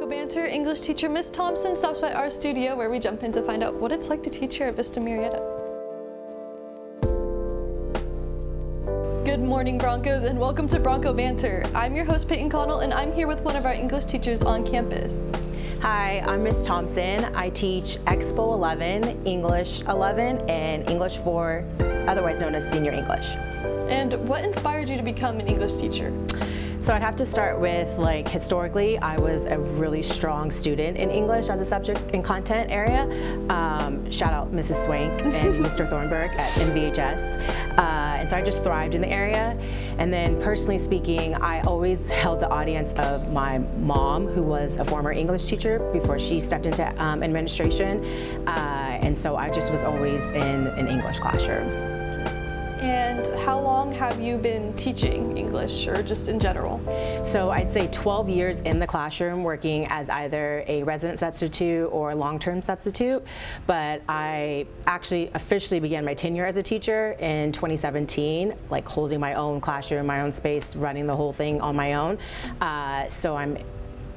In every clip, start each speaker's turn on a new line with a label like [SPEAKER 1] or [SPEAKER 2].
[SPEAKER 1] Bronco Banter, English teacher Miss Thompson stops by our studio where we jump in to find out what it's like to teach here at Vista Murrieta. Good morning, Broncos, and welcome to Bronco Banter. I'm your host, Peyton Connell, and I'm here with one of our English teachers on campus.
[SPEAKER 2] Hi, I'm Miss Thompson. I teach Expo 11, English 11, and English 4, otherwise known as Senior English.
[SPEAKER 1] And what inspired you to become an English teacher?
[SPEAKER 2] So I'd have to start with, historically, I was a really strong student in English as a subject and content area. Shout out Mrs. Swank and Mr. Thornburg at MVHS. And so I just thrived in the area. And then personally speaking, I always held the audience of my mom, who was a former English teacher before she stepped into administration. And so I just was always in an English classroom.
[SPEAKER 1] And how long have you been teaching English, or just in general?
[SPEAKER 2] So I'd say 12 years in the classroom, working as either a resident substitute or a long-term substitute. But I actually officially began my tenure as a teacher in 2017, holding my own classroom, my own space, running the whole thing on my own. So I'm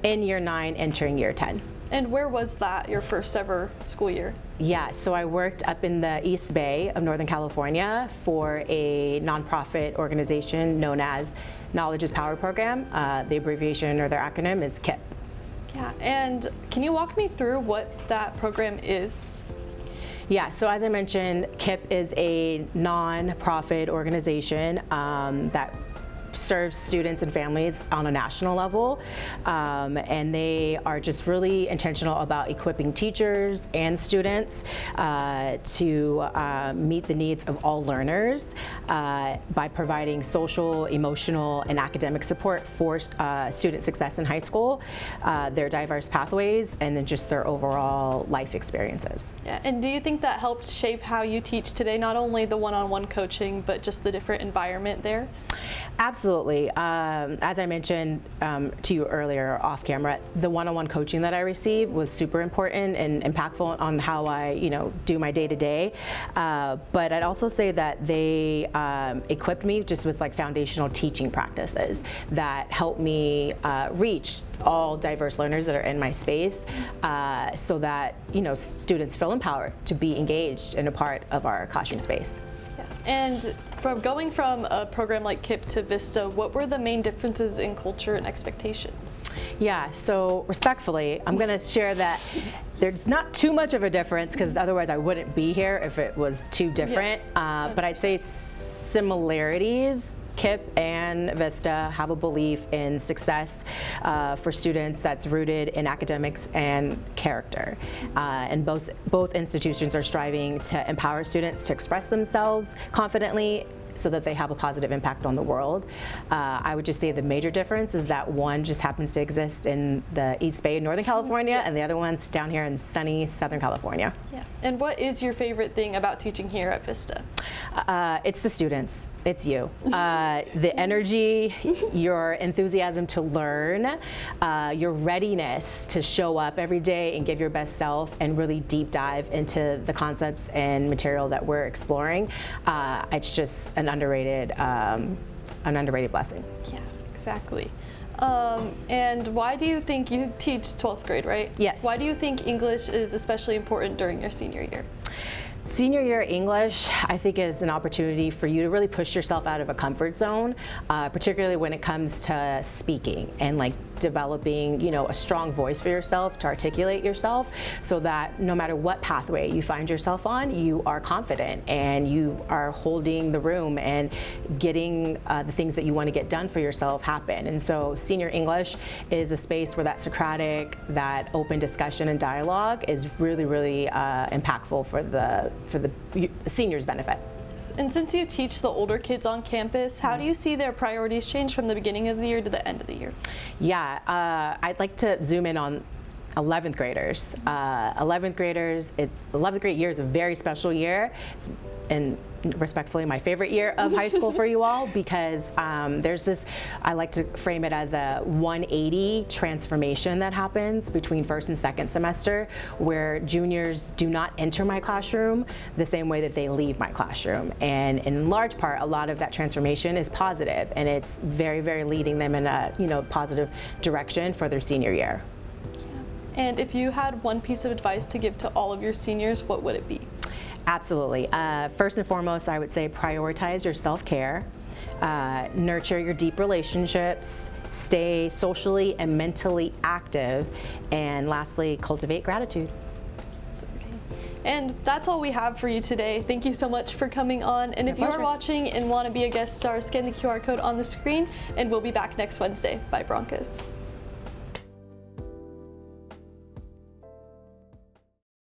[SPEAKER 2] in year 9, entering year 10.
[SPEAKER 1] And where was that, your first ever school year?
[SPEAKER 2] Yeah, so I worked up in the East Bay of Northern California for a nonprofit organization known as Knowledge is Power Program. The abbreviation or their acronym is KIP.
[SPEAKER 1] Yeah, and can you walk me through what that program is?
[SPEAKER 2] Yeah, so as I mentioned, KIP is a nonprofit organization that serves students and families on a national level, and they are just really intentional about equipping teachers and students to meet the needs of all learners by providing social, emotional, and academic support for student success in high school, their diverse pathways, and then just their overall life experiences.
[SPEAKER 1] Yeah, and do you think that helped shape how you teach today, not only the one-on-one coaching, but just the different environment there?
[SPEAKER 2] Absolutely. As I mentioned to you earlier off camera, the one-on-one coaching that I received was super important and impactful on how I, do my day-to-day. But I'd also say that they equipped me just with foundational teaching practices that help me reach all diverse learners that are in my space, so that students feel empowered to be engaged in a part of our classroom space.
[SPEAKER 1] And going from a program like KIP to Vista, what were the main differences in culture and expectations?
[SPEAKER 2] Yeah, so respectfully, I'm going to share that there's not too much of a difference, because otherwise I wouldn't be here if it was too different. Yeah. But I'd say similarities. KIP and Vista have a belief in success for students that's rooted in academics and character. And both institutions are striving to empower students to express themselves confidently so that they have a positive impact on the world. I would just say the major difference is that one just happens to exist in the East Bay, Northern California, and the other one's down here in sunny Southern California.
[SPEAKER 1] Yeah. And what is your favorite thing about teaching here at Vista?
[SPEAKER 2] It's the students. It's you. The energy, your enthusiasm to learn, your readiness to show up every day and give your best self and really deep dive into the concepts and material that we're exploring. It's just an underrated blessing.
[SPEAKER 1] Yeah, exactly. And why do you think you teach 12th grade, right?
[SPEAKER 2] Yes.
[SPEAKER 1] Why do you think English is especially important during your senior year?
[SPEAKER 2] Senior year English, I think, is an opportunity for you to really push yourself out of a comfort zone, particularly when it comes to speaking and developing, a strong voice for yourself to articulate yourself, so that no matter what pathway you find yourself on, you are confident and you are holding the room and getting the things that you want to get done for yourself happen. And so senior English is a space where that Socratic, that open discussion and dialogue is really, really impactful for the seniors' benefit.
[SPEAKER 1] And since you teach the older kids on campus, how do you see their priorities change from the beginning of the year to the end of the year? Yeah,
[SPEAKER 2] I'd like to zoom in on 11th graders. 11th grade year is a very special year. And respectfully, my favorite year of high school for you all, because there's this, I like to frame it as a 180 transformation that happens between first and second semester, where juniors do not enter my classroom the same way that they leave my classroom. And in large part, a lot of that transformation is positive, and it's very, very leading them in a positive direction for their senior year.
[SPEAKER 1] And if you had one piece of advice to give to all of your seniors, what would it be?
[SPEAKER 2] Absolutely. First and foremost, I would say prioritize your self-care, nurture your deep relationships, stay socially and mentally active, and lastly, cultivate gratitude.
[SPEAKER 1] And that's all we have for you today. Thank you so much for coming on. And if you are watching and want to be a guest star, scan the QR code on the screen, and we'll be back next Wednesday. Bye, Broncos.